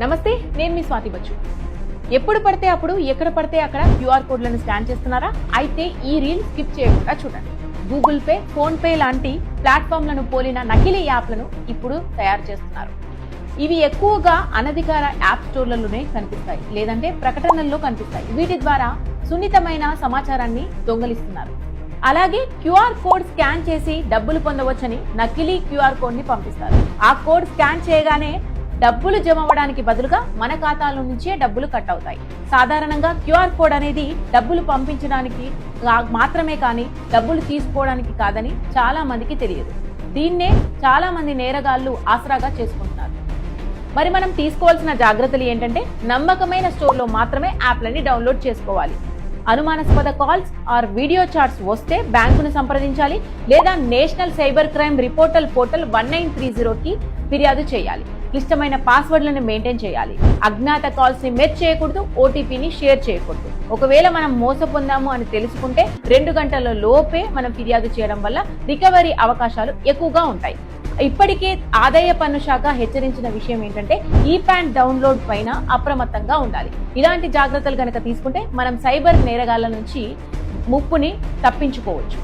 నమస్తే, నేను మీ స్వాతి బచ్చు. ఎప్పుడు పడితే అప్పుడు ఎక్కడ పడితే అక్కడ క్యూఆర్ కోడ్లను స్కాన్ చేస్తున్నారా? అయితే ఈ రీల్ స్కిప్ చేయకుండా చూడండి. గూగుల్ పే, ఫోన్ పే లాంటి ప్లాట్ఫామ్లను పోలిన నకిలీ యాప్లను ఇప్పుడు తయారు చేస్తున్నారు. ఇవి ఎక్కువగా అనధికార యాప్ స్టోర్లలోనే కనిపిస్తాయి, లేదంటే ప్రకటనల్లో కనిపిస్తాయి. వీటి ద్వారా సున్నితమైన సమాచారాన్ని దొంగలిస్తున్నారు. అలాగే క్యూఆర్ కోడ్ స్కాన్ చేసి డబ్బులు పొందవచ్చని నకిలీ క్యూఆర్ కోడ్ ని పంపిస్తారు. ఆ కోడ్ స్కాన్ చేయగానే డబ్బులు జమ అవ్వడానికి బదులుగా మన ఖాతాల నుంచే డబ్బులు కట్ అవుతాయి. సాధారణంగా క్యూఆర్ కోడ్ అనేది డబ్బులు పంపించడానికి మాత్రమే కానీ డబ్బులు తీసుకోవడానికి కాదని చాలా మందికి తెలియదు. దీన్నే చాలా మంది నేరగాళ్లు ఆసరాగా చేసుకుంటున్నారు. మరి మనం తీసుకోవాల్సిన జాగ్రత్తలు ఏంటంటే, నమ్మకమైన స్టోర్లో మాత్రమే యాప్లని డౌన్లోడ్ చేసుకోవాలి. అనుమానాస్పద కాల్స్ ఆర్ వీడియో చాట్స్ వస్తే బ్యాంకును సంప్రదించాలి, లేదా నేషనల్ సైబర్ క్రైమ్ రిపోర్టల్ పోర్టల్ 1930కి ఫిర్యాదు చేయాలి. క్లిష్టమైన పాస్వర్డ్లను మెయింటైన్ చేయాలి. అజ్ఞాత కాల్స్ ని మెచ్ చేయకూడదు, ఓటీపీని షేర్ చేయకూడదు. ఒకవేళ మనం మోసపోందాము అని తెలుసుకుంటే 2 గంటల లోపే మనం ఫిర్యాదు చేయడం వల్ల రికవరీ అవకాశాలు ఎక్కువగా ఉంటాయి. ఇప్పటికే ఆదాయ పన్ను శాఖ హెచ్చరించిన విషయం ఏంటంటే, ఈ ప్యాన్ డౌన్లోడ్ పైన అప్రమత్తంగా ఉండాలి. ఇలాంటి జాగ్రత్తలు గనక తీసుకుంటే మనం సైబర్ నేరగాళ్ల నుంచి ముప్పుని తప్పించుకోవచ్చు.